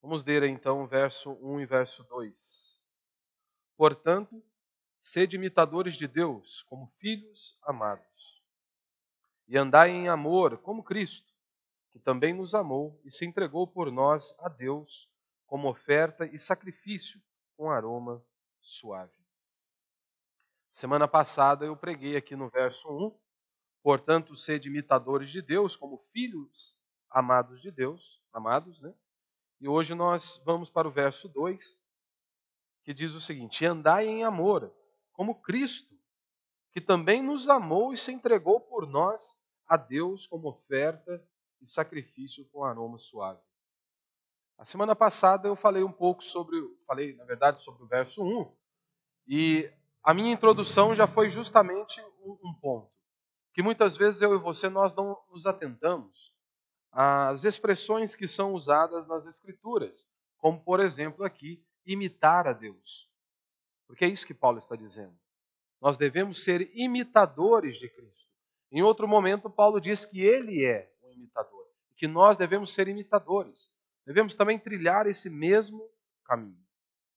Vamos ler então verso 1 e verso 2. Portanto, sede imitadores de Deus, como filhos amados, e andai em amor, como Cristo, que também nos amou e se entregou por nós a Deus como oferta e sacrifício com aroma suave. Semana passada eu preguei aqui no verso 1, portanto, sede imitadores de Deus, como filhos amados de Deus, amados, né? E hoje nós vamos para o verso 2, que diz o seguinte: e andai em amor, como Cristo, que também nos amou e se entregou por nós a Deus como oferta e sacrifício com aroma suave. A semana passada eu falei um pouco sobre o verso 1, e a minha introdução já foi justamente um ponto, que muitas vezes eu e você nós não nos atentamos às expressões que são usadas nas Escrituras, como por exemplo aqui, imitar a Deus. Porque é isso que Paulo está dizendo. Nós devemos ser imitadores de Cristo. Em outro momento, Paulo diz que ele é um imitador, que nós devemos ser imitadores. Devemos também trilhar esse mesmo caminho.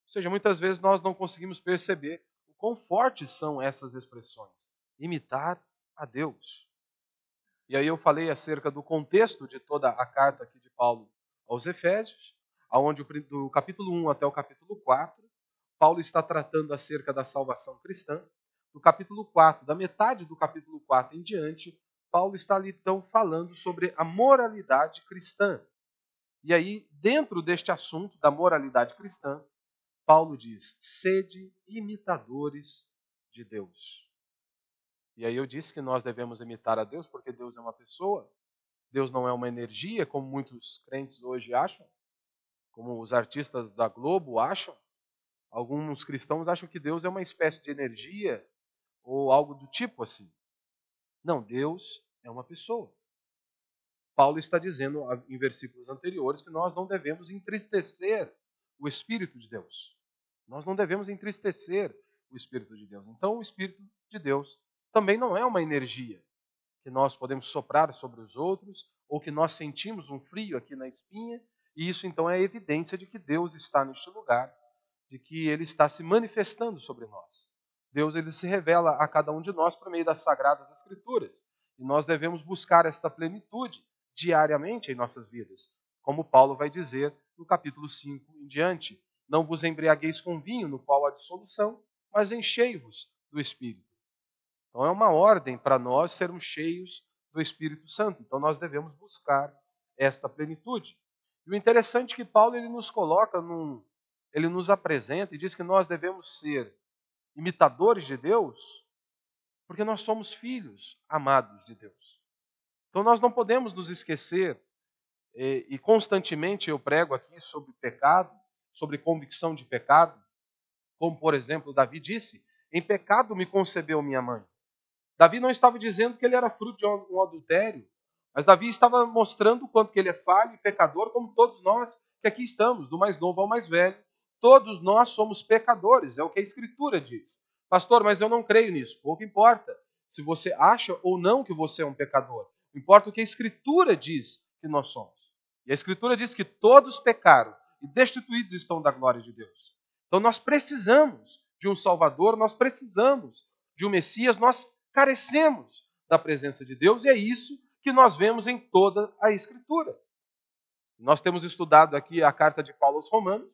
Ou seja, muitas vezes nós não conseguimos perceber o quão fortes são essas expressões. Imitar a Deus. E aí eu falei acerca do contexto de toda a carta aqui de Paulo aos Efésios, onde do capítulo 1 até o capítulo 4, Paulo está tratando acerca da salvação cristã. Do capítulo 4, da metade do capítulo 4 em diante, Paulo está ali então falando sobre a moralidade cristã. E aí, dentro deste assunto da moralidade cristã, Paulo diz: sede imitadores de Deus. E aí eu disse que nós devemos imitar a Deus porque Deus é uma pessoa. Deus não é uma energia, como muitos crentes hoje acham, como os artistas da Globo acham. Alguns cristãos acham que Deus é uma espécie de energia ou algo do tipo assim. Não, Deus é uma pessoa. Paulo está dizendo em versículos anteriores que nós não devemos entristecer o Espírito de Deus. Nós não devemos entristecer o Espírito de Deus. Então, o Espírito de Deus também não é uma energia que nós podemos soprar sobre os outros, ou que nós sentimos um frio aqui na espinha, e isso então é evidência de que Deus está neste lugar, de que Ele está se manifestando sobre nós. Deus ele se revela a cada um de nós por meio das Sagradas Escrituras, e nós devemos buscar esta plenitude diariamente em nossas vidas, como Paulo vai dizer no capítulo 5 em diante: não vos embriagueis com vinho, no qual há dissolução, mas enchei-vos do Espírito. Então é uma ordem para nós sermos cheios do Espírito Santo. Então nós devemos buscar esta plenitude. E o interessante é que Paulo ele nos coloca ele nos apresenta e diz que nós devemos ser imitadores de Deus, porque nós somos filhos amados de Deus. Então nós não podemos nos esquecer, e constantemente eu prego aqui sobre pecado, sobre convicção de pecado, como por exemplo Davi disse: em pecado me concebeu minha mãe. Davi não estava dizendo que ele era fruto de um adultério, mas Davi estava mostrando o quanto que ele é falho e pecador, como todos nós que aqui estamos, do mais novo ao mais velho. Todos nós somos pecadores, é o que a Escritura diz. Pastor, mas eu não creio nisso. Pouco importa se você acha ou não que você é um pecador. Importa o que a Escritura diz que nós somos. E a Escritura diz que todos pecaram e destituídos estão da glória de Deus. Então nós precisamos de um Salvador, nós precisamos de um Messias, nós carecemos da presença de Deus, e é isso que nós vemos em toda a Escritura. Nós temos estudado aqui a carta de Paulo aos Romanos,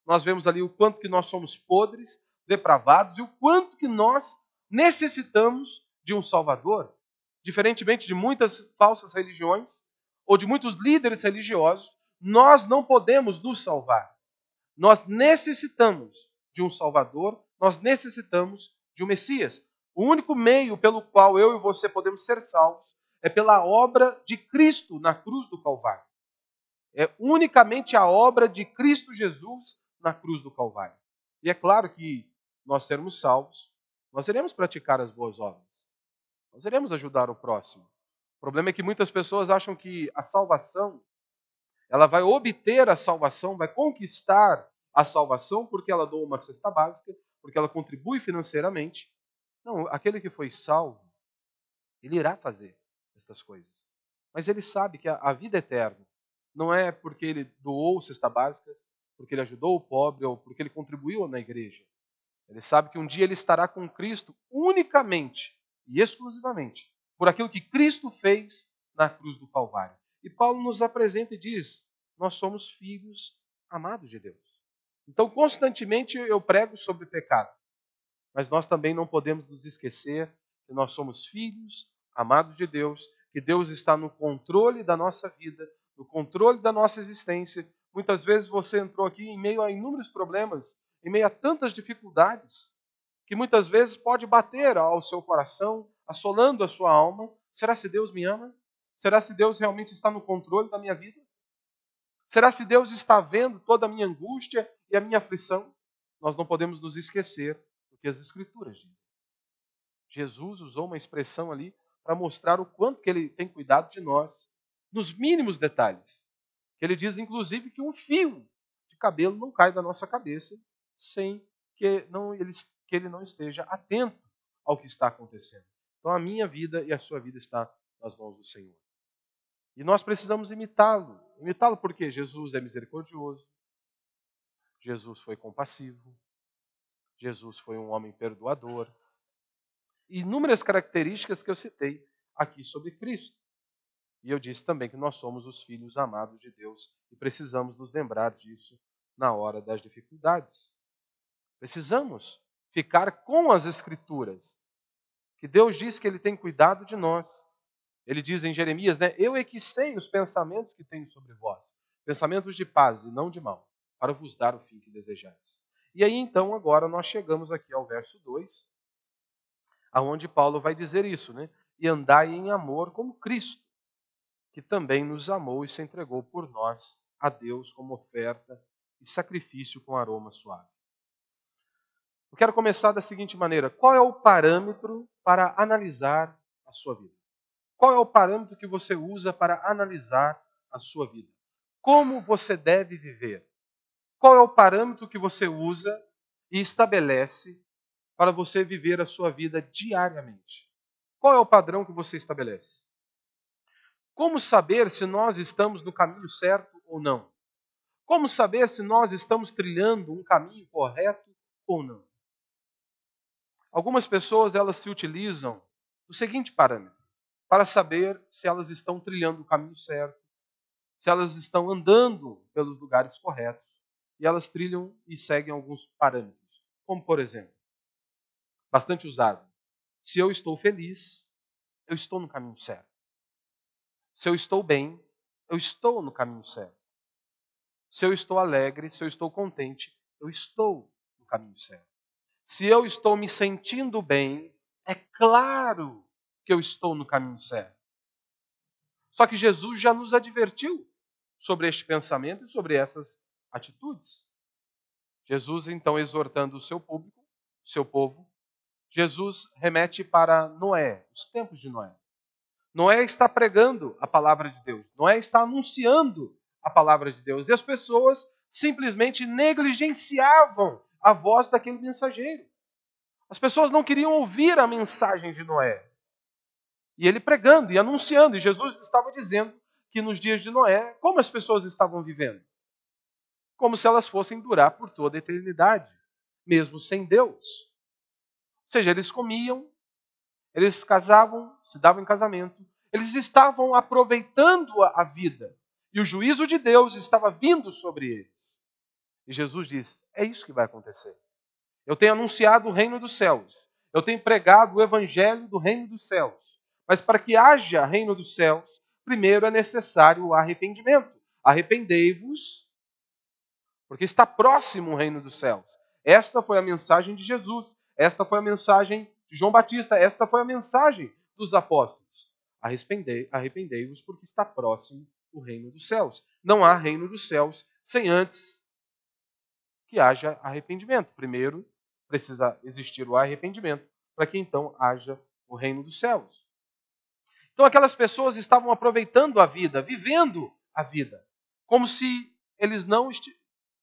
nós vemos ali o quanto que nós somos podres, depravados, e o quanto que nós necessitamos de um Salvador. Diferentemente de muitas falsas religiões, ou de muitos líderes religiosos, nós não podemos nos salvar. Nós necessitamos de um Salvador, nós necessitamos de um Messias. O único meio pelo qual eu e você podemos ser salvos é pela obra de Cristo na cruz do Calvário. É unicamente a obra de Cristo Jesus na cruz do Calvário. E é claro que nós sermos salvos, nós iremos praticar as boas obras. Nós iremos ajudar o próximo. O problema é que muitas pessoas acham que a salvação, ela vai obter a salvação, vai conquistar a salvação porque ela doa uma cesta básica, porque ela contribui financeiramente. Não, aquele que foi salvo, ele irá fazer estas coisas. Mas ele sabe que a vida eterna não é porque ele doou cesta básica, porque ele ajudou o pobre ou porque ele contribuiu na igreja. Ele sabe que um dia ele estará com Cristo unicamente e exclusivamente por aquilo que Cristo fez na cruz do Calvário. E Paulo nos apresenta e diz: nós somos filhos amados de Deus. Então, constantemente eu prego sobre pecado, mas nós também não podemos nos esquecer que nós somos filhos amados de Deus, que Deus está no controle da nossa vida, no controle da nossa existência. Muitas vezes você entrou aqui em meio a inúmeros problemas, em meio a tantas dificuldades, que muitas vezes pode bater ao seu coração, assolando a sua alma. Será se Deus me ama? Será se Deus realmente está no controle da minha vida? Será se Deus está vendo toda a minha angústia e a minha aflição? Nós não podemos nos esquecer do que as Escrituras dizem. Jesus usou uma expressão ali para mostrar o quanto que ele tem cuidado de nós, nos mínimos detalhes. Ele diz, inclusive, que um fio de cabelo não cai da nossa cabeça sem que ele não esteja atento ao que está acontecendo. Então a minha vida e a sua vida está nas mãos do Senhor. E nós precisamos imitá-lo. Imitá-lo porque Jesus é misericordioso, Jesus foi compassivo, Jesus foi um homem perdoador. E inúmeras características que eu citei aqui sobre Cristo. E eu disse também que nós somos os filhos amados de Deus e precisamos nos lembrar disso na hora das dificuldades. Precisamos ficar com as Escrituras, que Deus diz que Ele tem cuidado de nós. Ele diz em Jeremias, eu é que sei os pensamentos que tenho sobre vós, pensamentos de paz e não de mal, para vos dar o fim que desejais. E aí então agora nós chegamos aqui ao verso 2, aonde Paulo vai dizer isso, E andai em amor como Cristo, que também nos amou e se entregou por nós a Deus como oferta e sacrifício com aroma suave. Eu quero começar da seguinte maneira: qual é o parâmetro para analisar a sua vida? Qual é o parâmetro que você usa para analisar a sua vida? Como você deve viver? Qual é o parâmetro que você usa e estabelece para você viver a sua vida diariamente? Qual é o padrão que você estabelece? Como saber se nós estamos no caminho certo ou não? Como saber se nós estamos trilhando um caminho correto ou não? Algumas pessoas elas se utilizam do seguinte parâmetro para saber se elas estão trilhando o caminho certo, se elas estão andando pelos lugares corretos, e elas trilham e seguem alguns parâmetros, como por exemplo, bastante usado: se eu estou feliz, eu estou no caminho certo. Se eu estou bem, eu estou no caminho certo. Se eu estou alegre, se eu estou contente, eu estou no caminho certo. Se eu estou me sentindo bem, é claro que eu estou no caminho certo. Só que Jesus já nos advertiu sobre este pensamento e sobre essas atitudes. Jesus, então, exortando o seu público, o seu povo, Jesus remete para Noé, os tempos de Noé. Noé está pregando a palavra de Deus. Noé está anunciando a palavra de Deus. E as pessoas simplesmente negligenciavam a voz daquele mensageiro. As pessoas não queriam ouvir a mensagem de Noé. E ele pregando e anunciando. E Jesus estava dizendo que nos dias de Noé, como as pessoas estavam vivendo? Como se elas fossem durar por toda a eternidade, mesmo sem Deus. Ou seja, eles comiam, eles casavam, se davam em casamento, eles estavam aproveitando a vida. E o juízo de Deus estava vindo sobre eles. E Jesus diz, é isso que vai acontecer. Eu tenho anunciado o reino dos céus. Eu tenho pregado o evangelho do reino dos céus. Mas para que haja reino dos céus, primeiro é necessário o arrependimento. Arrependei-vos, porque está próximo o reino dos céus. Esta foi a mensagem de Jesus. Esta foi a mensagem de João Batista. Esta foi a mensagem dos apóstolos. Arrependei-vos, porque está próximo o reino dos céus. Não há reino dos céus sem antes que haja arrependimento. Primeiro, precisa existir o arrependimento para que então haja o reino dos céus. Então aquelas pessoas estavam aproveitando a vida, vivendo a vida, como se eles não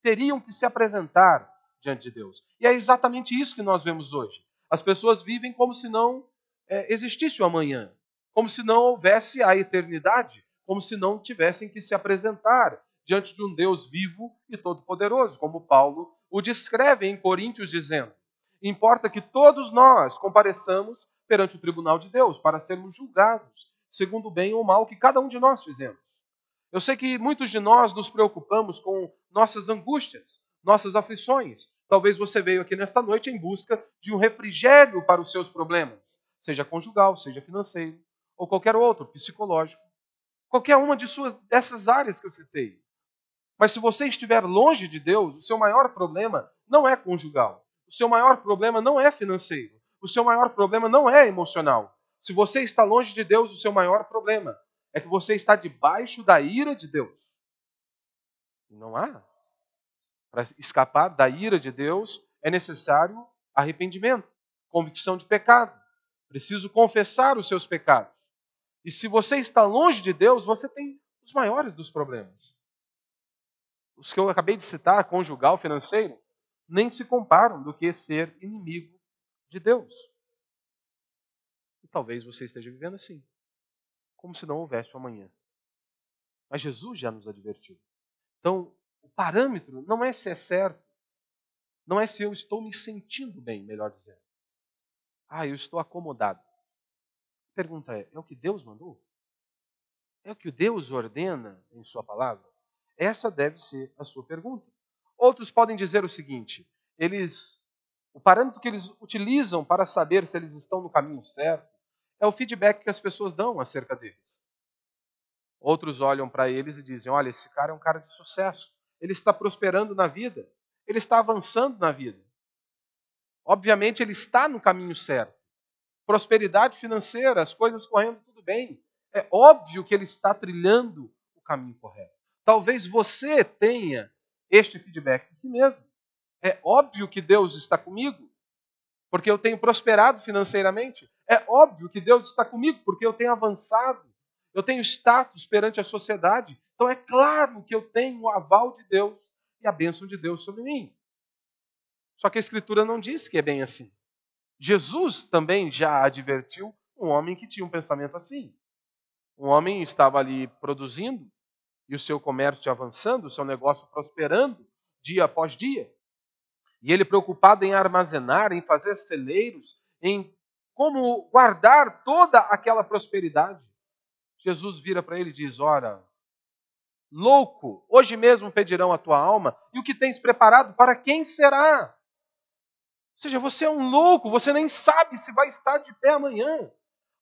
teriam que se apresentar diante de Deus. E é exatamente isso que nós vemos hoje. As pessoas vivem como se não existisse o amanhã, como se não houvesse a eternidade, como se não tivessem que se apresentar diante de um Deus vivo e todo-poderoso, como Paulo o descreve em Coríntios dizendo: importa que todos nós compareçamos perante o tribunal de Deus para sermos julgados, segundo o bem ou mal que cada um de nós fizemos. Eu sei que muitos de nós nos preocupamos com nossas angústias, nossas aflições. Talvez você veio aqui nesta noite em busca de um refrigério para os seus problemas, seja conjugal, seja financeiro, ou qualquer outro, psicológico. Qualquer uma dessas áreas que eu citei. Mas se você estiver longe de Deus, o seu maior problema não é conjugal. O seu maior problema não é financeiro. O seu maior problema não é emocional. Se você está longe de Deus, o seu maior problema é que você está debaixo da ira de Deus. Não há. Para escapar da ira de Deus, é necessário arrependimento, convicção de pecado. Preciso confessar os seus pecados. E se você está longe de Deus, você tem os maiores dos problemas. Os que eu acabei de citar, conjugal, financeiro, nem se comparam do que ser inimigo de Deus. E talvez você esteja vivendo assim, como se não houvesse um amanhã. Mas Jesus já nos advertiu. Então, o parâmetro não é se é certo, não é se eu estou me sentindo bem, melhor dizendo. Eu estou acomodado. A pergunta é o que Deus mandou? É o que Deus ordena em sua palavra? Essa deve ser a sua pergunta. Outros podem dizer o seguinte, o parâmetro que eles utilizam para saber se eles estão no caminho certo é o feedback que as pessoas dão acerca deles. Outros olham para eles e dizem, olha, esse cara é um cara de sucesso. Ele está prosperando na vida. Ele está avançando na vida. Obviamente, ele está no caminho certo. Prosperidade financeira, as coisas correndo tudo bem. É óbvio que ele está trilhando o caminho correto. Talvez você tenha este feedback de si mesmo. É óbvio que Deus está comigo, porque eu tenho prosperado financeiramente. É óbvio que Deus está comigo, porque eu tenho avançado. Eu tenho status perante a sociedade. Então é claro que eu tenho o aval de Deus e a bênção de Deus sobre mim. Só que a Escritura não diz que é bem assim. Jesus também já advertiu um homem que tinha um pensamento assim. Um homem estava ali produzindo e o seu comércio avançando, o seu negócio prosperando dia após dia. E ele preocupado em armazenar, em fazer celeiros, em como guardar toda aquela prosperidade. Jesus vira para ele e diz, ora, louco, hoje mesmo pedirão a tua alma, e o que tens preparado, para quem será? Ou seja, você é um louco, você nem sabe se vai estar de pé amanhã.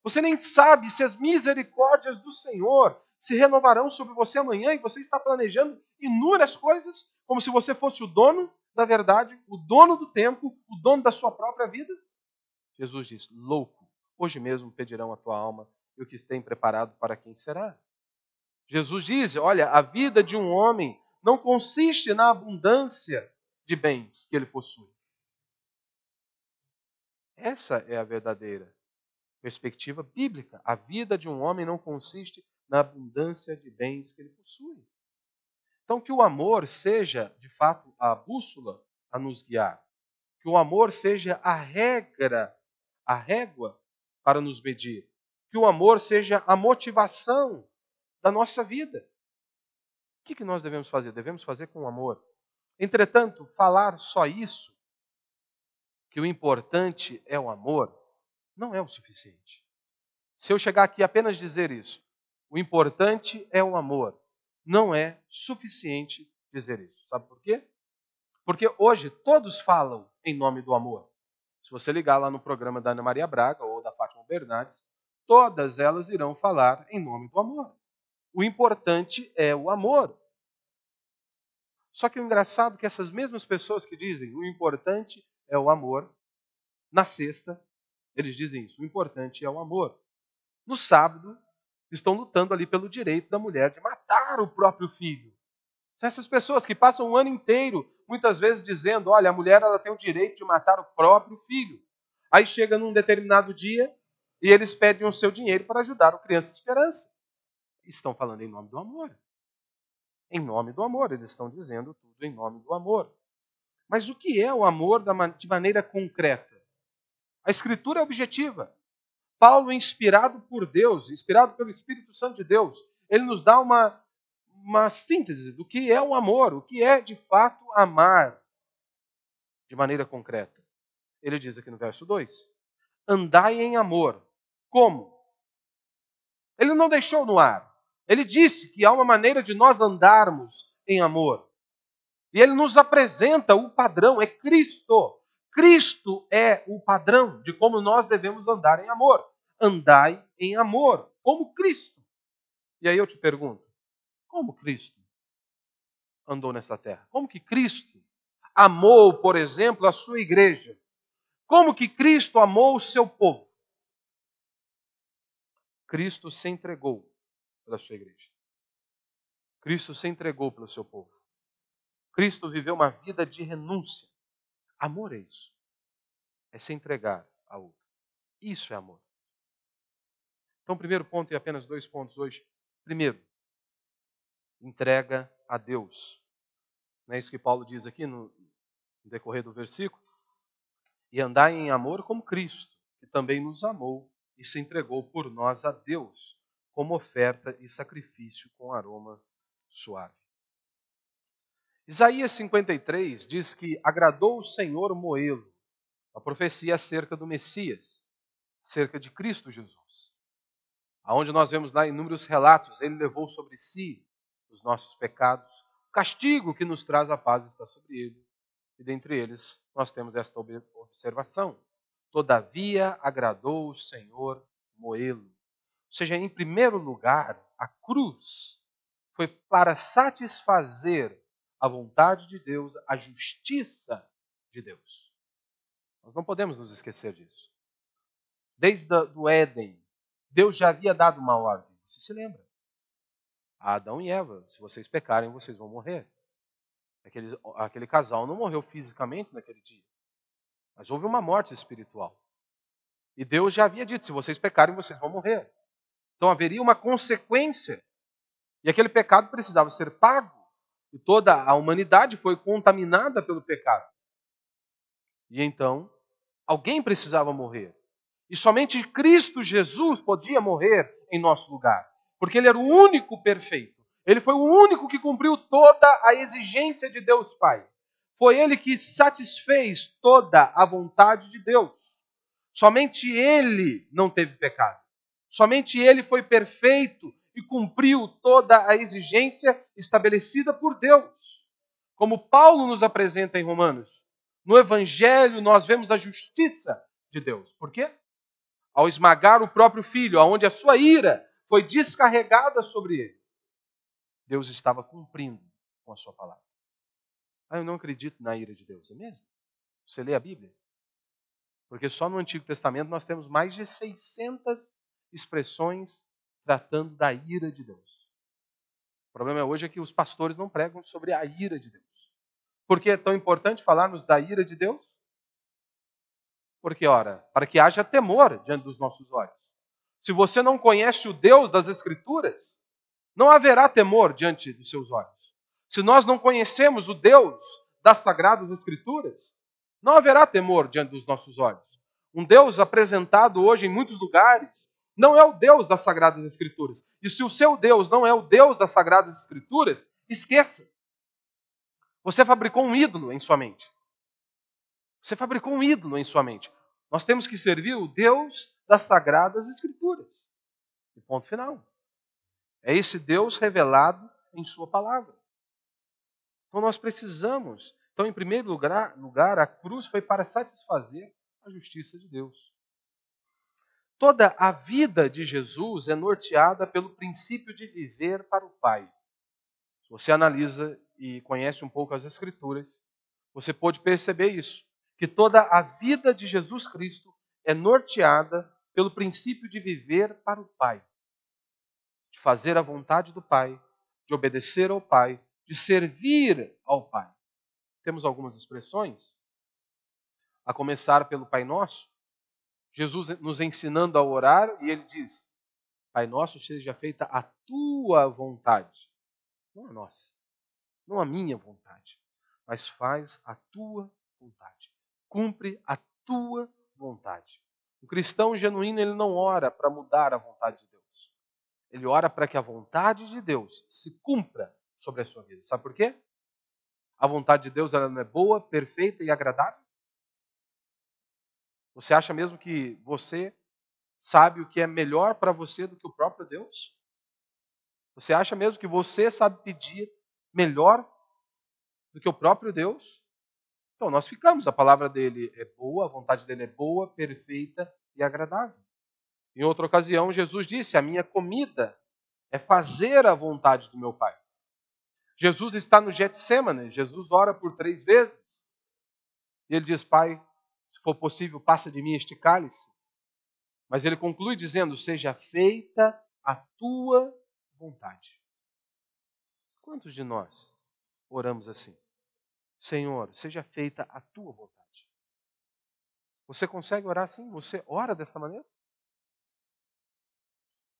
Você nem sabe se as misericórdias do Senhor se renovarão sobre você amanhã e você está planejando inúmeras coisas como se você fosse o dono da verdade, o dono do tempo, o dono da sua própria vida. Jesus diz, louco, hoje mesmo pedirão a tua alma e o que tem preparado para quem será. Jesus diz, olha, a vida de um homem não consiste na abundância de bens que ele possui. Essa é a verdadeira perspectiva bíblica. A vida de um homem não consiste na abundância de bens que ele possui. Então, que o amor seja, de fato, a bússola a nos guiar. Que o amor seja a regra, a régua para nos medir. Que o amor seja a motivação da nossa vida. O que nós devemos fazer? Devemos fazer com amor. Entretanto, falar só isso, que o importante é o amor, não é o suficiente. Se eu chegar aqui apenas dizer isso, o importante é o amor, não é suficiente dizer isso. Sabe por quê? Porque hoje todos falam em nome do amor. Se você ligar lá no programa da Ana Maria Braga ou da Fátima Bernardes, todas elas irão falar em nome do amor. O importante é o amor. Só que o engraçado é que essas mesmas pessoas que dizem o importante é o amor, na sexta, eles dizem isso, o importante é o amor. No sábado, estão lutando ali pelo direito da mulher de matar o próprio filho. São essas pessoas que passam o ano inteiro, muitas vezes, dizendo, olha, a mulher ela tem o direito de matar o próprio filho. Aí chega num determinado dia e eles pedem o seu dinheiro para ajudar o Criança Esperança. Estão falando em nome do amor. Em nome do amor, eles estão dizendo tudo em nome do amor. Mas o que é o amor de maneira concreta? A Escritura é objetiva. Paulo, inspirado por Deus, inspirado pelo Espírito Santo de Deus, ele nos dá uma síntese do que é o amor, o que é de fato amar de maneira concreta. Ele diz aqui no verso 2, andai em amor. Como? Ele não deixou no ar. Ele disse que há uma maneira de nós andarmos em amor. E ele nos apresenta o padrão, é Cristo. Cristo é o padrão de como nós devemos andar em amor. Andai em amor, como Cristo. E aí eu te pergunto, como Cristo andou nessa terra? Como que Cristo amou, por exemplo, a sua igreja? Como que Cristo amou o seu povo? Cristo se entregou pela sua igreja. Cristo se entregou pelo seu povo. Cristo viveu uma vida de renúncia. Amor é isso. É se entregar a outro. Isso é amor. Então, primeiro ponto e apenas 2 pontos hoje. Primeiro, entrega a Deus. Não é isso que Paulo diz aqui no decorrer do versículo? E andai em amor como Cristo, que também nos amou e se entregou por nós a Deus, como oferta e sacrifício com aroma suave. Isaías 53 diz que agradou o Senhor moê-lo, a profecia acerca do Messias, acerca de Cristo Jesus. Aonde nós vemos lá inúmeros relatos, ele levou sobre si os nossos pecados, o castigo que nos traz a paz está sobre ele. E dentre eles nós temos esta observação. Todavia agradou o Senhor moê-lo. Ou seja, em primeiro lugar, a cruz foi para satisfazer a vontade de Deus, a justiça de Deus. Nós não podemos nos esquecer disso. Desde o Éden, Deus já havia dado uma ordem. Você se lembra? A Adão e Eva, se vocês pecarem, vocês vão morrer. Aquele casal não morreu fisicamente naquele dia, mas houve uma morte espiritual. E Deus já havia dito, se vocês pecarem, vocês vão morrer. Então haveria uma consequência. E aquele pecado precisava ser pago. E toda a humanidade foi contaminada pelo pecado. E então, alguém precisava morrer. E somente Cristo Jesus podia morrer em nosso lugar. Porque Ele era o único perfeito. Ele foi o único que cumpriu toda a exigência de Deus Pai. Foi Ele que satisfez toda a vontade de Deus. Somente Ele não teve pecado. Somente Ele foi perfeito e cumpriu toda a exigência estabelecida por Deus. Como Paulo nos apresenta em Romanos. No Evangelho nós vemos a justiça de Deus. Por quê? Ao esmagar o próprio Filho, aonde a sua ira foi descarregada sobre ele, Deus estava cumprindo com a sua palavra. Eu não acredito na ira de Deus, é mesmo? Você lê a Bíblia? Porque só no Antigo Testamento nós temos mais de 600 expressões tratando da ira de Deus. O problema hoje é que os pastores não pregam sobre a ira de Deus. Por que é tão importante falarmos da ira de Deus? Porque, ora, para que haja temor diante dos nossos olhos. Se você não conhece o Deus das Escrituras, não haverá temor diante dos seus olhos. Se nós não conhecemos o Deus das Sagradas Escrituras, não haverá temor diante dos nossos olhos. Um Deus apresentado hoje em muitos lugares não é o Deus das Sagradas Escrituras. E se o seu Deus não é o Deus das Sagradas Escrituras, esqueça. Você fabricou um ídolo em sua mente. Você fabricou um ídolo em sua mente. Nós temos que servir o Deus das Sagradas Escrituras. E ponto final. É esse Deus revelado em sua palavra. Então nós precisamos. Então, em primeiro lugar, a cruz foi para satisfazer a justiça de Deus. Toda a vida de Jesus é norteada pelo princípio de viver para o Pai. Se você analisa e conhece um pouco as Escrituras, você pode perceber isso. Que toda a vida de Jesus Cristo é norteada pelo princípio de viver para o Pai. De fazer a vontade do Pai, de obedecer ao Pai, de servir ao Pai. Temos algumas expressões, a começar pelo Pai Nosso. Jesus nos ensinando a orar e ele diz, Pai Nosso, seja feita a tua vontade. Não a nossa, não a minha vontade, mas faz a tua vontade. Cumpre a tua vontade. O cristão genuíno, ele não ora para mudar a vontade de Deus. Ele ora para que a vontade de Deus se cumpra sobre a sua vida. Sabe por quê? A vontade de Deus ela não é boa, perfeita e agradável? Você acha mesmo que você sabe o que é melhor para você do que o próprio Deus? Você acha mesmo que você sabe pedir melhor do que o próprio Deus? Então nós ficamos, a palavra dele é boa, a vontade dele é boa, perfeita e agradável. Em outra ocasião, Jesus disse: a minha comida é fazer a vontade do meu Pai. Jesus está no Getsêmane, Jesus ora por 3 vezes. E ele diz: Pai, se for possível, passa de mim este cálice. Mas ele conclui dizendo: seja feita a tua vontade. Quantos de nós oramos assim? Senhor, seja feita a tua vontade. Você consegue orar assim? Você ora desta maneira?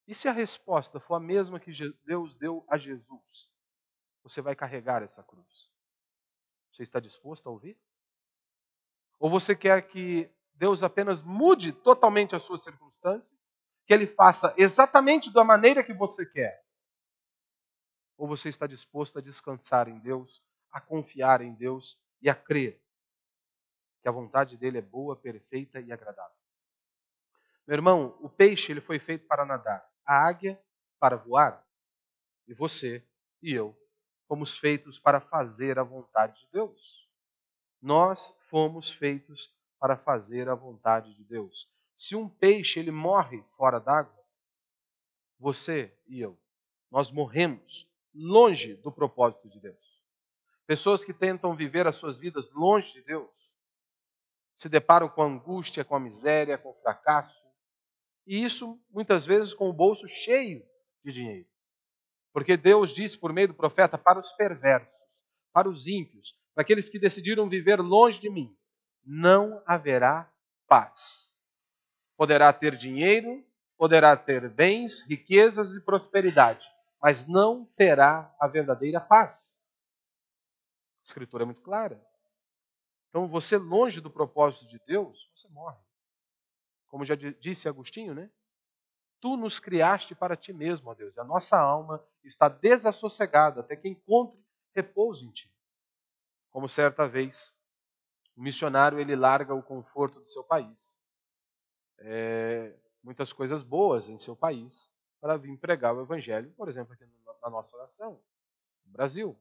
E se a resposta for a mesma que Deus deu a Jesus? Você vai carregar essa cruz. Você está disposto a ouvir? Ou você quer que Deus apenas mude totalmente a sua circunstância? Que Ele faça exatamente da maneira que você quer? Ou você está disposto a descansar em Deus, a confiar em Deus e a crer que a vontade dele é boa, perfeita e agradável? Meu irmão, o peixe ele foi feito para nadar, a águia para voar, e você e eu fomos feitos para fazer a vontade de Deus. Nós fomos feitos para fazer a vontade de Deus. Se um peixe ele morre fora d'água, você e eu, nós morremos longe do propósito de Deus. Pessoas que tentam viver as suas vidas longe de Deus se deparam com a angústia, com a miséria, com o fracasso. E isso, muitas vezes, com o bolso cheio de dinheiro. Porque Deus disse por meio do profeta para os perversos, para os ímpios, para aqueles que decidiram viver longe de mim, não haverá paz. Poderá ter dinheiro, poderá ter bens, riquezas e prosperidade, mas não terá a verdadeira paz. A Escritura é muito clara. Então, você longe do propósito de Deus, você morre. Como já disse Agostinho, né? Tu nos criaste para ti mesmo, ó Deus. E a nossa alma está desassossegada até que encontre repouso em ti. Como certa vez, o missionário ele larga o conforto do seu país, muitas coisas boas em seu país, para vir pregar o evangelho, por exemplo, aqui na nossa nação, no Brasil.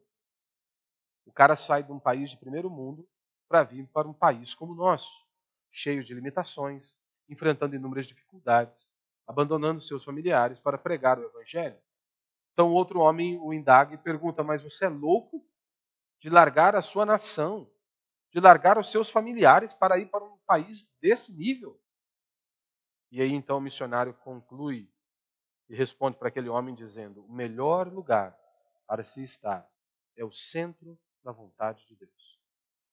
O cara sai de um país de primeiro mundo para vir para um país como o nosso, cheio de limitações, enfrentando inúmeras dificuldades, abandonando seus familiares para pregar o evangelho. Então outro homem o indaga e pergunta: mas você é louco de largar a sua nação, de largar os seus familiares para ir para um país desse nível? E aí então o missionário conclui e responde para aquele homem dizendo: o melhor lugar para se estar é o centro da vontade de Deus.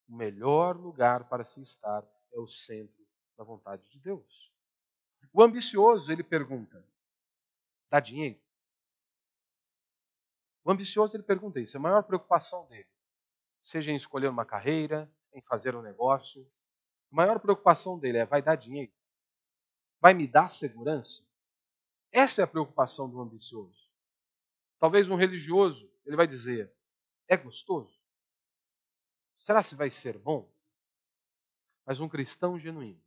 O melhor lugar para se estar é o centro da vontade de Deus. O ambicioso, ele pergunta: dá dinheiro? O ambicioso, ele pergunta isso. A maior preocupação dele, seja em escolher uma carreira, em fazer um negócio, a maior preocupação dele é: vai dar dinheiro? Vai me dar segurança? Essa é a preocupação do ambicioso. Talvez um religioso, ele vai dizer: é gostoso? Será que vai ser bom? Mas um cristão genuíno,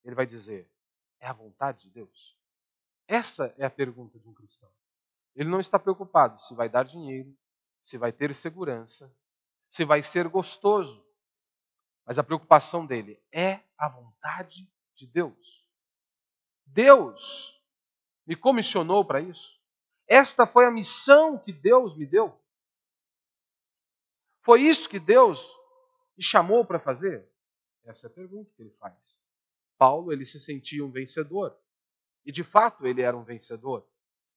ele vai dizer: é a vontade de Deus? Essa é a pergunta de um cristão. Ele não está preocupado se vai dar dinheiro, se vai ter segurança, se vai ser gostoso. Mas a preocupação dele é a vontade de Deus. Deus me comissionou para isso. Esta foi a missão que Deus me deu. Foi isso que Deus me chamou para fazer? Essa é a pergunta que ele faz. Paulo, ele se sentia um vencedor. E de fato ele era um vencedor.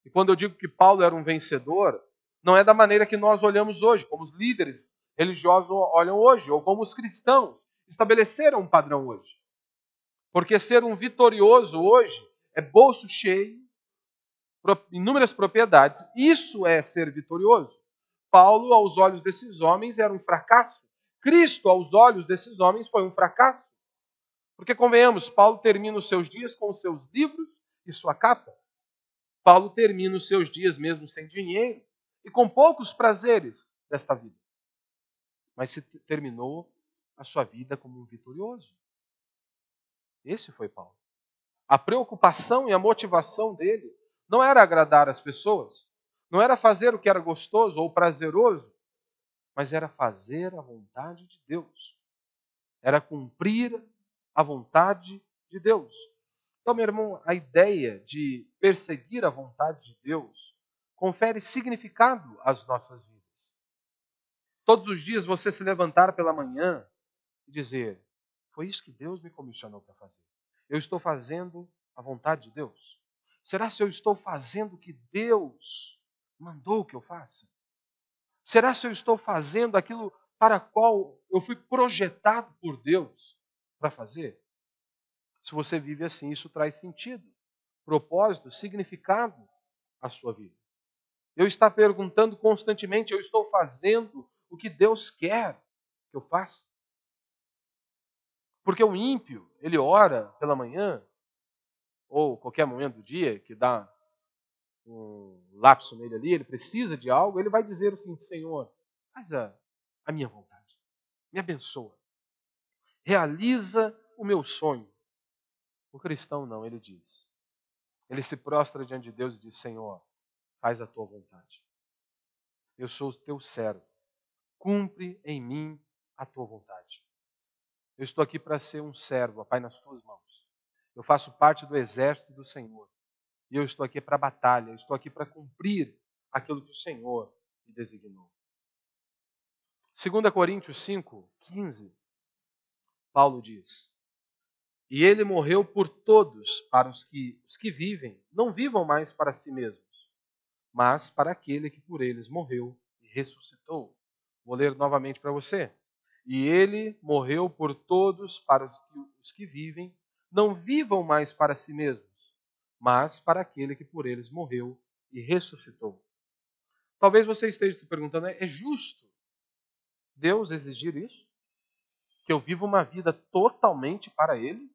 E quando eu digo que Paulo era um vencedor, não é da maneira que nós olhamos hoje, como os líderes religiosos olham hoje, ou como os cristãos estabeleceram um padrão hoje. Porque ser um vitorioso hoje é bolso cheio, inúmeras propriedades. Isso é ser vitorioso. Paulo, aos olhos desses homens, era um fracasso. Cristo, aos olhos desses homens, foi um fracasso. Porque, convenhamos, Paulo termina os seus dias com os seus livros e sua capa. Paulo termina os seus dias mesmo sem dinheiro e com poucos prazeres desta vida. Mas se terminou a sua vida como um vitorioso. Esse foi Paulo. A preocupação e a motivação dele não era agradar as pessoas, não era fazer o que era gostoso ou prazeroso, mas era fazer a vontade de Deus. Era cumprir a vontade de Deus. Então, meu irmão, a ideia de perseguir a vontade de Deus confere significado às nossas vidas. Todos os dias você se levantar pela manhã e dizer: foi isso que Deus me comissionou para fazer. Eu estou fazendo a vontade de Deus? Será se eu estou fazendo o que Deus mandou que eu faça? Será se eu estou fazendo aquilo para qual eu fui projetado por Deus para fazer? Se você vive assim, isso traz sentido, propósito, significado à sua vida. Eu estou perguntando constantemente: eu estou fazendo o que Deus quer que eu faça? Porque o ímpio, ele ora pela manhã, ou qualquer momento do dia, que dá um lapso nele ali, ele precisa de algo, ele vai dizer assim: Senhor, faz a minha vontade, me abençoa, realiza o meu sonho. O cristão não, ele diz. Ele se prostra diante de Deus e diz: Senhor, faz a tua vontade. Eu sou o teu servo. Cumpre em mim a tua vontade. Eu estou aqui para ser um servo, ó Pai, nas tuas mãos. Eu faço parte do exército do Senhor. E eu estou aqui para a batalha. Eu estou aqui para cumprir aquilo que o Senhor me designou. 2 Coríntios 5:15, Paulo diz: E ele morreu por todos, para os que vivem, não vivam mais para si mesmos, mas para aquele que por eles morreu e ressuscitou. Vou ler novamente para você. E ele morreu por todos, para os que vivem, não vivam mais para si mesmos, mas para aquele que por eles morreu e ressuscitou. Talvez você esteja se perguntando: é justo Deus exigir isso? Que eu viva uma vida totalmente para Ele?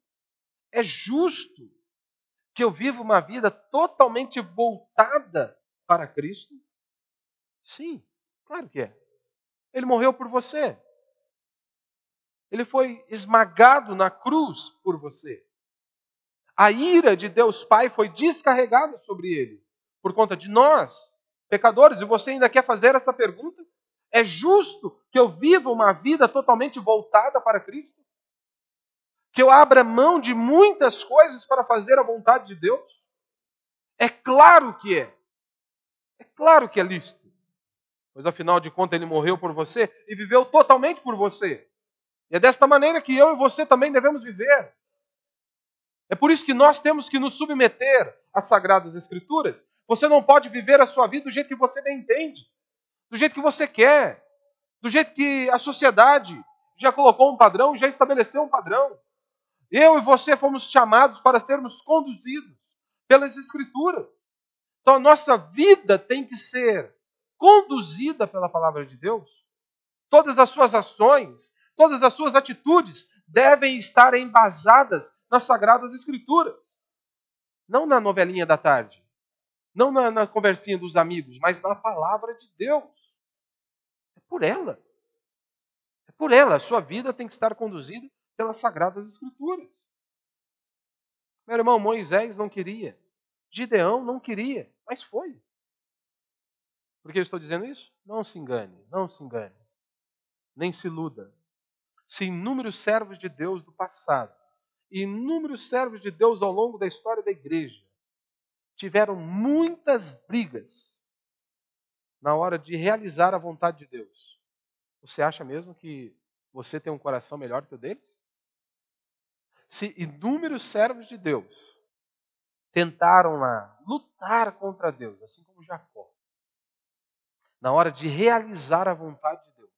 É justo que eu viva uma vida totalmente voltada para Cristo? Sim, claro que é. Ele morreu por você. Ele foi esmagado na cruz por você. A ira de Deus Pai foi descarregada sobre ele por conta de nós, pecadores. E você ainda quer fazer essa pergunta? É justo que eu viva uma vida totalmente voltada para Cristo? Que eu abra mão de muitas coisas para fazer a vontade de Deus? É claro que é. É claro que é lícito. Pois afinal de contas ele morreu por você e viveu totalmente por você. E é desta maneira que eu e você também devemos viver. É por isso que nós temos que nos submeter às Sagradas Escrituras. Você não pode viver a sua vida do jeito que você bem entende, do jeito que você quer, do jeito que a sociedade já colocou um padrão, já estabeleceu um padrão. Eu e você fomos chamados para sermos conduzidos pelas Escrituras. Então a nossa vida tem que ser conduzida pela palavra de Deus. Todas as suas ações, todas as suas atitudes devem estar embasadas nas Sagradas Escrituras. Não na novelinha da tarde, não na conversinha dos amigos, mas na palavra de Deus. É por ela. É por ela. A sua vida tem que estar conduzida pelas Sagradas Escrituras. Meu irmão, Moisés não queria. Gideão não queria, mas foi. Por que eu estou dizendo isso? Não se engane, não se engane. Nem se iluda. Se inúmeros servos de Deus do passado e inúmeros servos de Deus ao longo da história da igreja tiveram muitas brigas na hora de realizar a vontade de Deus, você acha mesmo que você tem um coração melhor que o deles? Se inúmeros servos de Deus tentaram lá lutar contra Deus, assim como Jacó, na hora de realizar a vontade de Deus,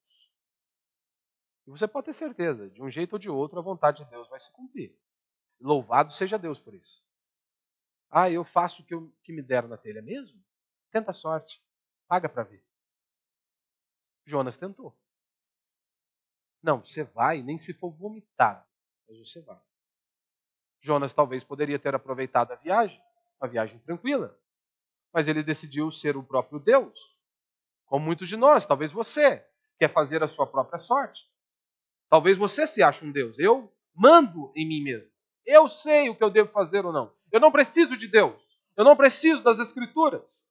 e você pode ter certeza, de um jeito ou de outro, a vontade de Deus vai se cumprir. Louvado seja Deus por isso. Ah, eu faço o que me deram na telha mesmo? Tenta a sorte, paga para ver. Jonas tentou. Não, você vai, nem se for vomitado, mas você vai. Jonas talvez poderia ter aproveitado a viagem, uma viagem tranquila. mas ele decidiu ser o próprio Deus. Como muitos de nós, talvez você quer fazer a sua própria sorte. Talvez você se ache um Deus. Eu mando em mim mesmo. Eu sei o que eu devo fazer ou não. Eu não preciso de Deus. Eu não preciso das Escrituras.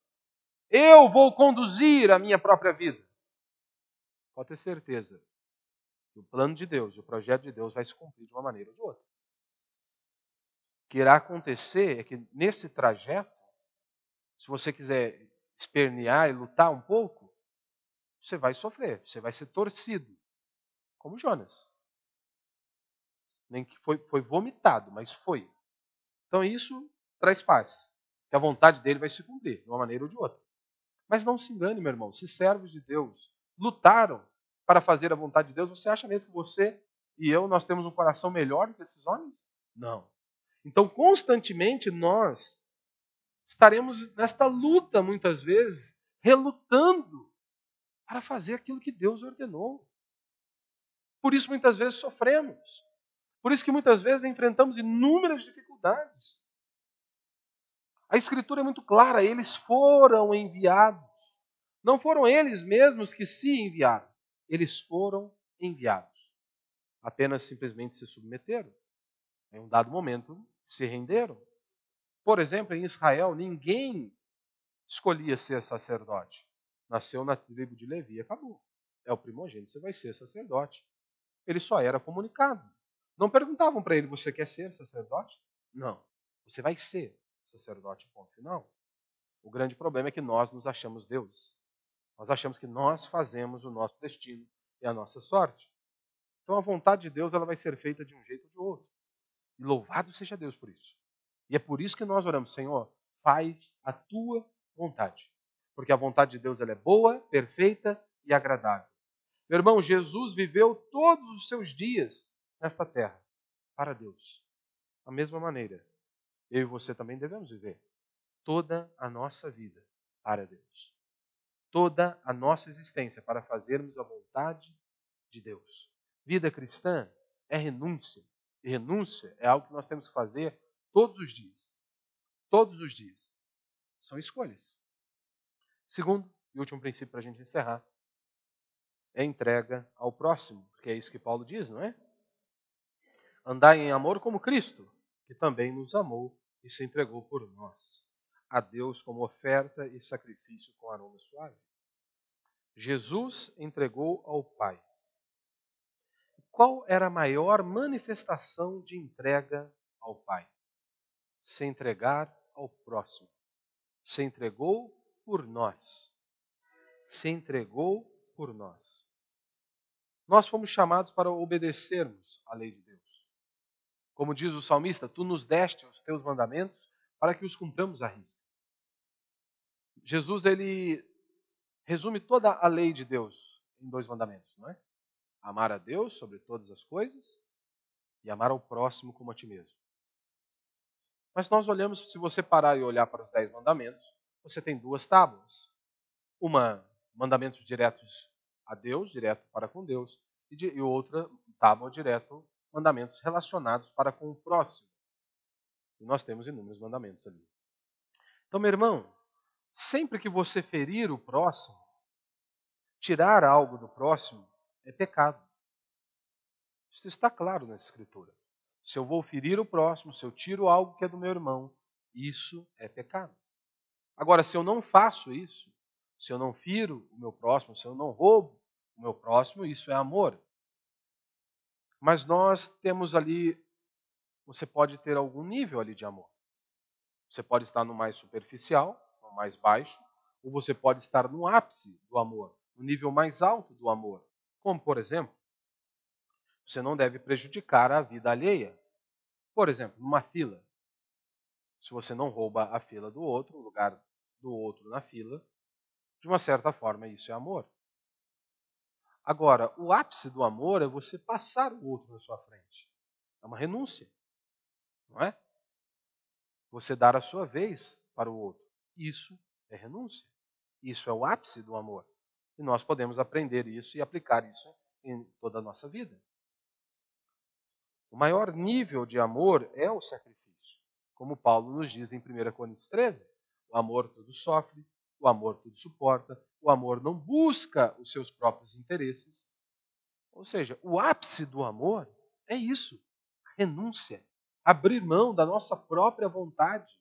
Eu vou conduzir a minha própria vida. Pode ter certeza que o plano de Deus, o projeto de Deus vai se cumprir de uma maneira ou de outra. O que irá acontecer é que nesse trajeto, se você quiser espernear e lutar um pouco, você vai sofrer, você vai ser torcido, como Jonas. Nem que foi vomitado, mas foi. Então isso traz paz, que a vontade dele vai se cumprir, de uma maneira ou de outra. Mas não se engane, meu irmão, se servos de Deus lutaram para fazer a vontade de Deus, você acha mesmo que você e eu, nós temos um coração melhor do que esses homens? Não. Então, constantemente, nós estaremos nesta luta, muitas vezes, relutando para fazer aquilo que Deus ordenou. Por isso, muitas vezes, sofremos. Por isso que, muitas vezes, enfrentamos inúmeras dificuldades. A Escritura é muito clara, eles foram enviados. Não foram eles mesmos que se enviaram. Eles foram enviados. Apenas simplesmente se submeteram. Em um dado momento, se renderam. Por exemplo, em Israel, ninguém escolhia ser sacerdote. Nasceu na tribo de Levi e acabou. É o primogênito, você vai ser sacerdote. Ele só era comunicado. Não perguntavam para ele, você quer ser sacerdote? Não. Você vai ser sacerdote, ponto final. O grande problema é que nós nos achamos Deus. Nós achamos que nós fazemos o nosso destino e a nossa sorte. Então a vontade de Deus ela vai ser feita de um jeito ou de outro. E louvado seja Deus por isso. E é por isso que nós oramos, Senhor, faz a tua vontade. Porque a vontade de Deus ela é boa, perfeita e agradável. Meu irmão, Jesus viveu todos os seus dias nesta terra para Deus. Da mesma maneira, eu e você também devemos viver toda a nossa vida para Deus. Toda a nossa existência para fazermos a vontade de Deus. Vida cristã é renúncia. E renúncia é algo que nós temos que fazer todos os dias. Todos os dias. São escolhas. Segundo e último princípio para a gente encerrar é a entrega ao próximo, porque é isso que Paulo diz, não é? Andai em amor como Cristo, que também nos amou e se entregou por nós, a Deus como oferta e sacrifício com aroma suave. Jesus entregou ao Pai. Qual era a maior manifestação de entrega ao Pai? Se entregar ao próximo. Se entregou por nós. Se entregou por nós. Nós fomos chamados para obedecermos à lei de Deus. Como diz o salmista, tu nos deste os teus mandamentos para que os cumpramos à risca. Jesus, ele resume toda a lei de Deus em 2 mandamentos, não é? Amar a Deus sobre todas as coisas e amar ao próximo como a ti mesmo. Mas nós olhamos, se você parar e olhar para os 10 mandamentos, você tem 2 tábuas. Uma, mandamentos diretos a Deus, direto para com Deus, e outra tábua direto, mandamentos relacionados para com o próximo. E nós temos inúmeros mandamentos ali. Então, meu irmão, sempre que você ferir o próximo, tirar algo do próximo, é pecado. Isso está claro nessa escritura. Se eu vou ferir o próximo, se eu tiro algo que é do meu irmão, isso é pecado. Agora, se eu não faço isso, se eu não firo o meu próximo, se eu não roubo o meu próximo, isso é amor. Mas nós temos ali, você pode ter algum nível ali de amor. Você pode estar no mais superficial, no mais baixo, ou você pode estar no ápice do amor, no nível mais alto do amor. Como, por exemplo, você não deve prejudicar a vida alheia. Por exemplo, numa fila. Se você não rouba a fila do outro, o lugar do outro na fila, de uma certa forma isso é amor. Agora, o ápice do amor é você passar o outro na sua frente. É uma renúncia, não é? Você dar a sua vez para o outro. Isso é renúncia. Isso é o ápice do amor. E nós podemos aprender isso e aplicar isso em toda a nossa vida. O maior nível de amor é o sacrifício. Como Paulo nos diz em 1 Coríntios 13, O amor tudo sofre, o amor tudo suporta, o amor não busca os seus próprios interesses. Ou seja, o ápice do amor é isso, renúncia, abrir mão da nossa própria vontade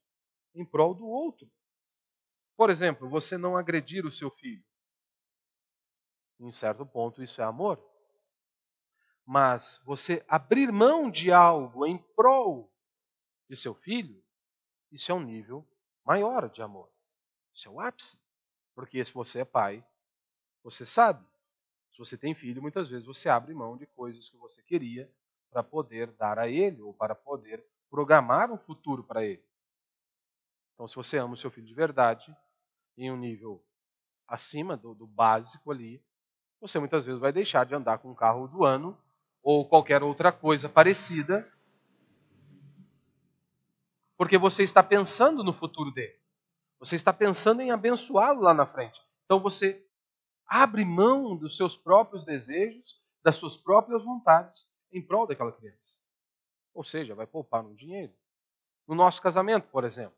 em prol do outro. Por exemplo, você não agredir o seu filho. Em certo ponto, isso é amor. Mas você abrir mão de algo em prol de seu filho, isso é um nível maior de amor. Isso é o ápice. Porque se você é pai, você sabe. Se você tem filho, muitas vezes você abre mão de coisas que você queria para poder dar a ele ou para poder programar um futuro para ele. Então, se você ama o seu filho de verdade, em um nível acima do básico ali, você muitas vezes vai deixar de andar com o carro do ano ou qualquer outra coisa parecida, porque você está pensando no futuro dele. Você está pensando em abençoá-lo lá na frente. Então você abre mão dos seus próprios desejos, das suas próprias vontades em prol daquela criança. Ou seja, vai poupar no dinheiro. No nosso casamento, por exemplo,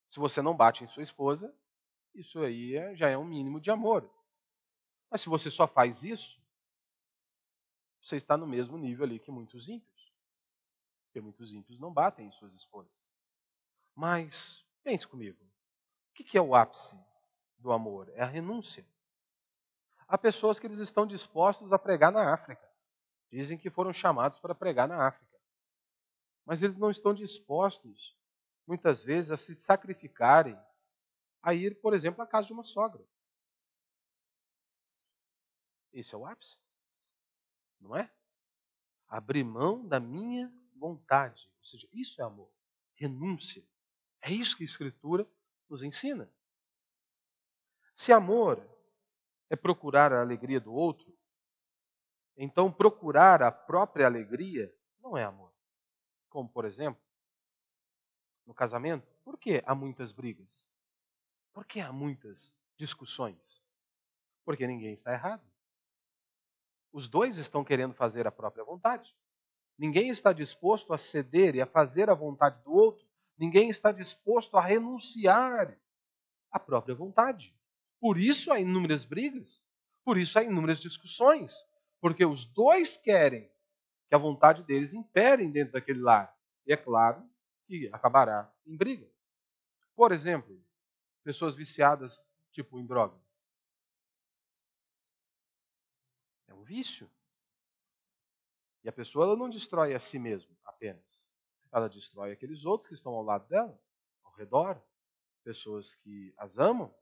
se você não bate em sua esposa, isso aí já é um mínimo de amor. Mas se você só faz isso, você está no mesmo nível ali que muitos ímpios. Porque muitos ímpios não batem em suas esposas. Mas, pense comigo, o que é o ápice do amor? É a renúncia. Há pessoas que eles estão dispostos a pregar na África. Dizem que foram chamados para pregar na África. Mas eles não estão dispostos, muitas vezes, a se sacrificarem, a ir, por exemplo, à casa de uma sogra. Esse é o ápice, não é? Abrir mão da minha vontade. Ou seja, isso é amor. Renúncia. É isso que a Escritura nos ensina. Se amor é procurar a alegria do outro, então procurar a própria alegria não é amor. Como, por exemplo, no casamento, por que há muitas brigas? Por que há muitas discussões? Porque ninguém está errado. Os dois estão querendo fazer a própria vontade. Ninguém está disposto a ceder e a fazer a vontade do outro. Ninguém está disposto a renunciar à própria vontade. Por isso há inúmeras brigas. Por isso há inúmeras discussões. Porque os dois querem que a vontade deles impere dentro daquele lar. E é claro que acabará em briga. Por exemplo, pessoas viciadas, tipo em droga. É um vício. E a pessoa ela não destrói a si mesma apenas. Ela destrói aqueles outros que estão ao lado dela, ao redor. Pessoas que as amam.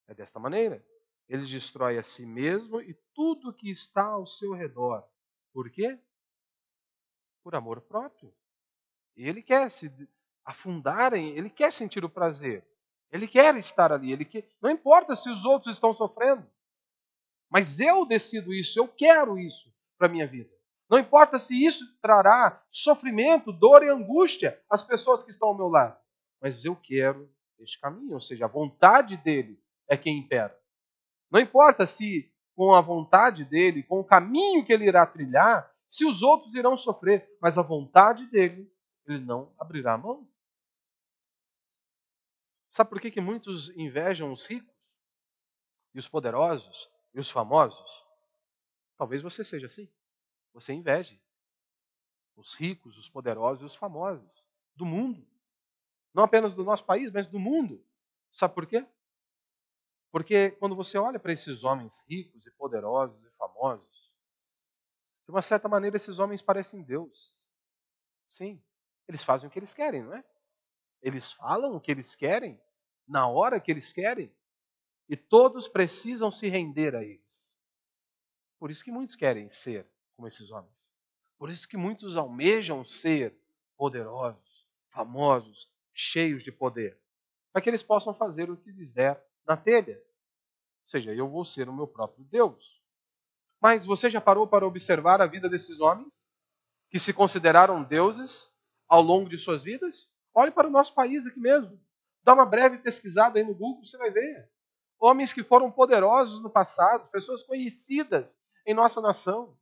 É desta maneira. Ele destrói a si mesmo e tudo que está ao seu redor. Por quê? Por amor próprio. E ele quer se afundar ele quer sentir o prazer. Ele quer estar ali. Não importa se os outros estão sofrendo. Mas eu decido isso, eu quero isso para a minha vida. Não importa se isso trará sofrimento, dor e angústia às pessoas que estão ao meu lado. Mas eu quero este caminho, ou seja, a vontade dele é quem impera. Não importa se com a vontade dele, com o caminho que ele irá trilhar, se os outros irão sofrer, mas a vontade dele, ele não abrirá a mão. Sabe por que muitos invejam os ricos e os poderosos e os famosos? Talvez você seja assim. Você inveje os ricos, os poderosos e os famosos do mundo. Não apenas do nosso país, mas do mundo. Sabe por quê? Porque quando você olha para esses homens ricos e poderosos e famosos, de uma certa maneira esses homens parecem Deus. Sim, eles fazem o que eles querem, não é? Eles falam o que eles querem, na hora que eles querem, e todos precisam se render a eles. Por isso que muitos querem ser como esses homens. Por isso que muitos almejam ser poderosos, famosos, cheios de poder. Para que eles possam fazer o que lhes der na telha. Ou seja, eu vou ser o meu próprio Deus. Mas você já parou para observar a vida desses homens que se consideraram deuses ao longo de suas vidas? Olhe para o nosso país aqui mesmo. Dá uma breve pesquisada aí no Google, você vai ver. Homens que foram poderosos no passado, pessoas conhecidas em nossa nação,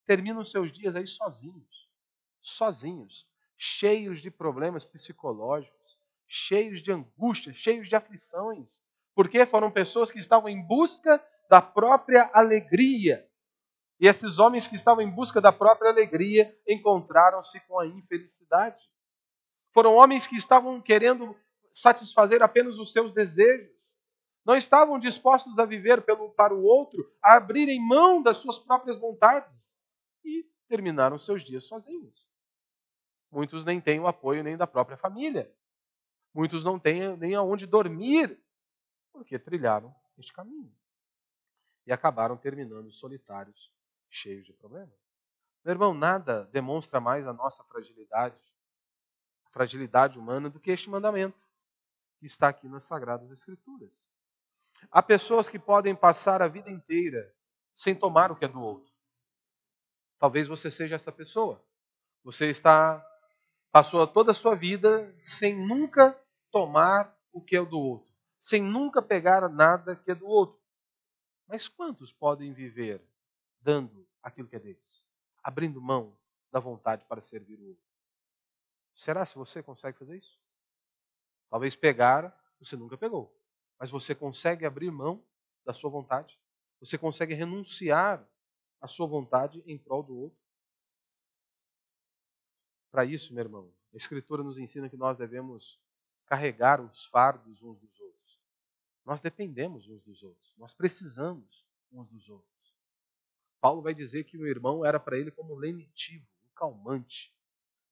terminam seus dias aí sozinhos, cheios de problemas psicológicos, cheios de angústia, cheios de aflições. Porque foram pessoas que estavam em busca da própria alegria. E esses homens que estavam em busca da própria alegria encontraram-se com a infelicidade. Foram homens que estavam querendo satisfazer apenas os seus desejos. Não estavam dispostos a viver para o outro, a abrirem mão das suas próprias vontades. E terminaram seus dias sozinhos. Muitos nem têm o apoio nem da própria família. Muitos não têm nem aonde dormir, porque trilharam este caminho. E acabaram terminando solitários, cheios de problemas. Meu irmão, nada demonstra mais a nossa fragilidade, a fragilidade humana, do que este mandamento que está aqui nas Sagradas Escrituras. Há pessoas que podem passar a vida inteira sem tomar o que é do outro. Talvez você seja essa pessoa. Você passou toda a sua vida sem nunca tomar o que é do outro, sem nunca pegar nada que é do outro. Mas quantos podem viver dando aquilo que é deles, abrindo mão da vontade para servir o outro? Será se você consegue fazer isso? Talvez pegar, você nunca pegou, mas você consegue abrir mão da sua vontade? Você consegue renunciar à sua vontade em prol do outro? Para isso, meu irmão, a Escritura nos ensina que nós devemos carregar os fardos uns dos outros. Nós dependemos uns dos outros. Nós precisamos uns dos outros. Paulo vai dizer que o irmão era para ele como um lenitivo, um calmante.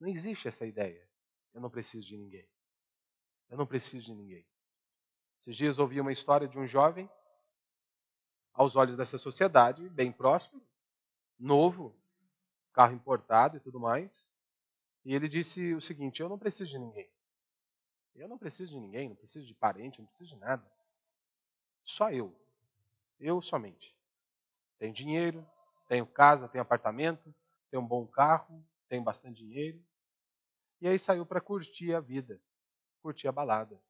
Não existe essa ideia. Eu não preciso de ninguém. Eu não preciso de ninguém. Esses dias ouvi uma história de um jovem, aos olhos dessa sociedade, bem próspero, novo, carro importado e tudo mais. E ele disse o seguinte: eu não preciso de ninguém. Eu não preciso de ninguém, não preciso de parente, não preciso de nada. Só eu. Eu somente. Tenho dinheiro, tenho casa, tenho apartamento, tenho um bom carro, tenho bastante dinheiro. E aí saiu para curtir a vida, curtir a balada.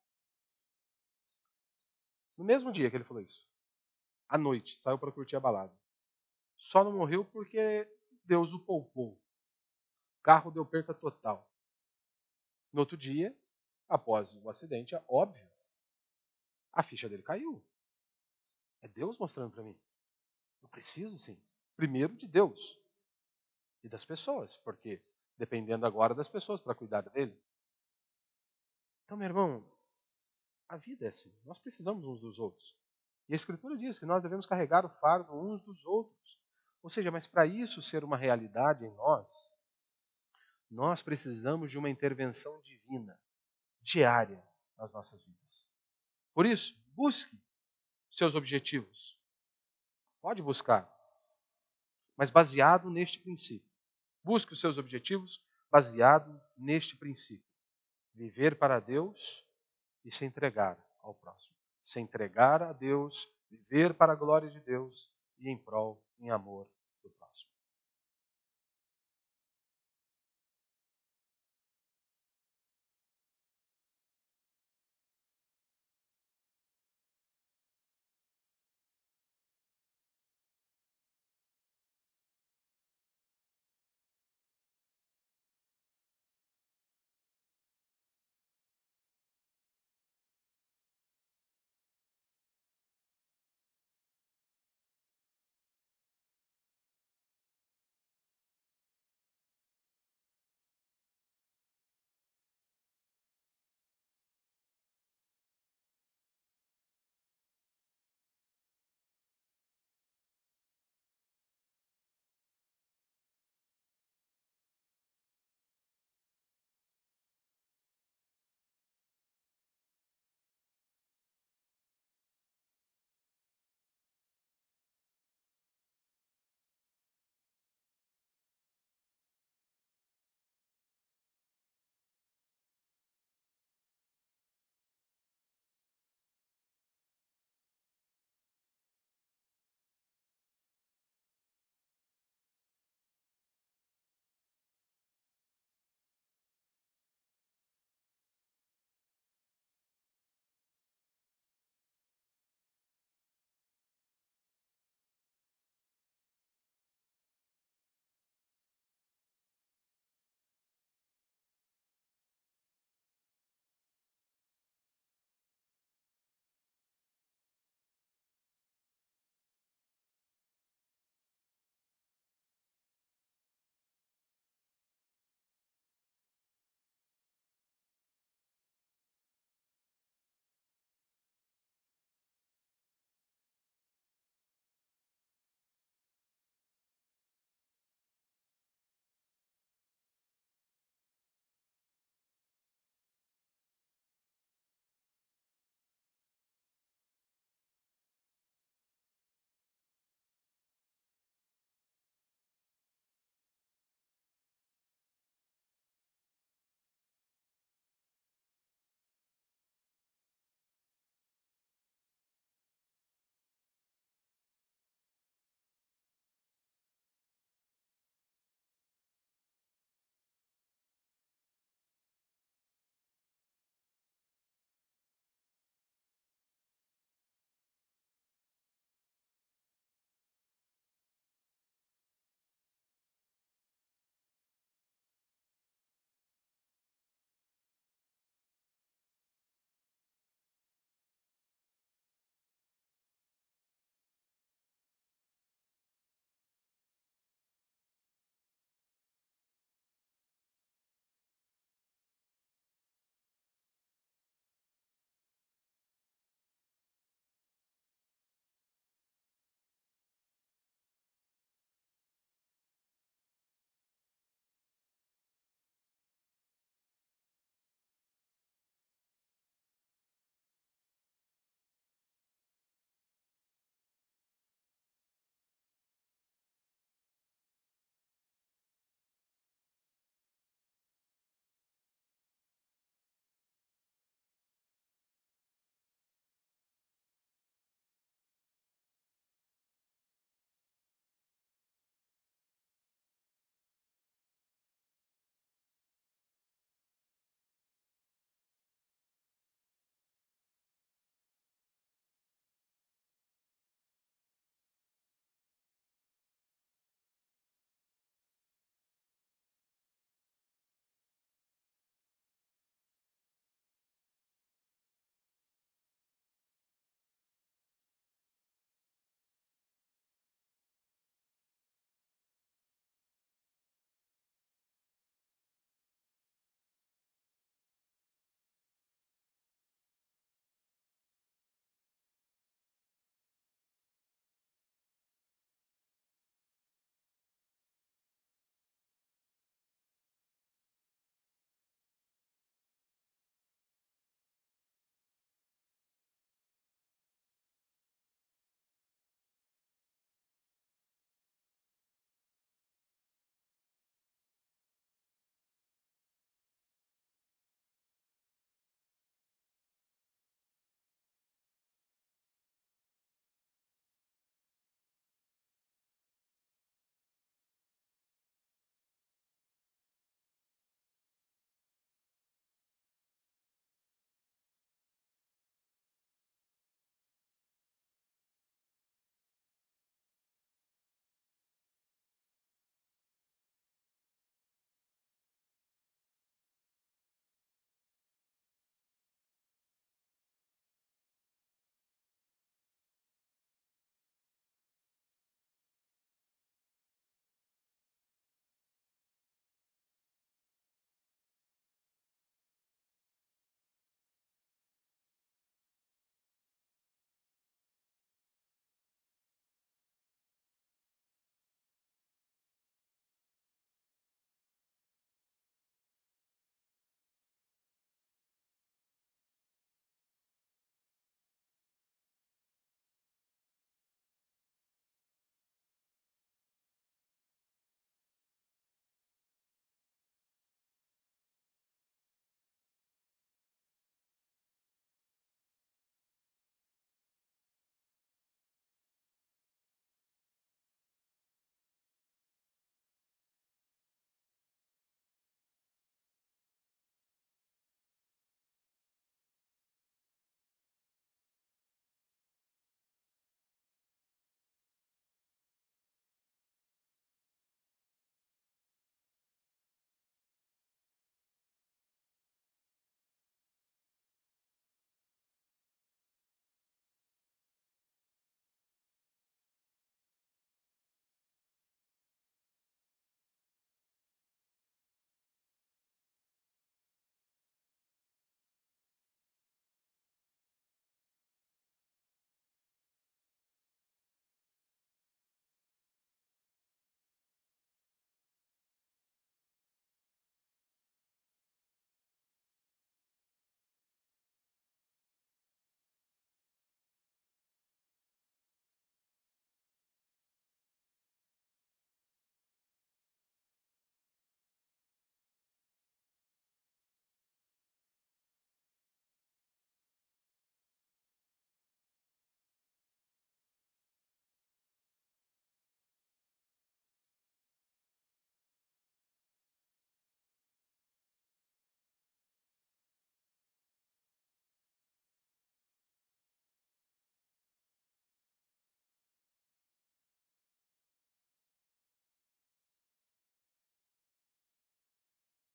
No mesmo dia que ele falou isso, à noite, saiu para curtir a balada. Só não morreu porque Deus o poupou. O carro deu perca total. No outro dia, após o acidente, é óbvio, a ficha dele caiu. É Deus mostrando para mim. Eu preciso, sim. Primeiro de Deus e das pessoas, porque dependendo agora das pessoas para cuidar dele. Então, meu irmão, a vida é assim. Nós precisamos uns dos outros. E a Escritura diz que nós devemos carregar o fardo uns dos outros. Ou seja, mas para isso ser uma realidade em nós precisamos de uma intervenção divina, diária, nas nossas vidas. Por isso, busque seus objetivos. Pode buscar, mas baseado neste princípio. Busque os seus objetivos baseado neste princípio. Viver para Deus e se entregar ao próximo. Se entregar a Deus, viver para a glória de Deus e em prol, em amor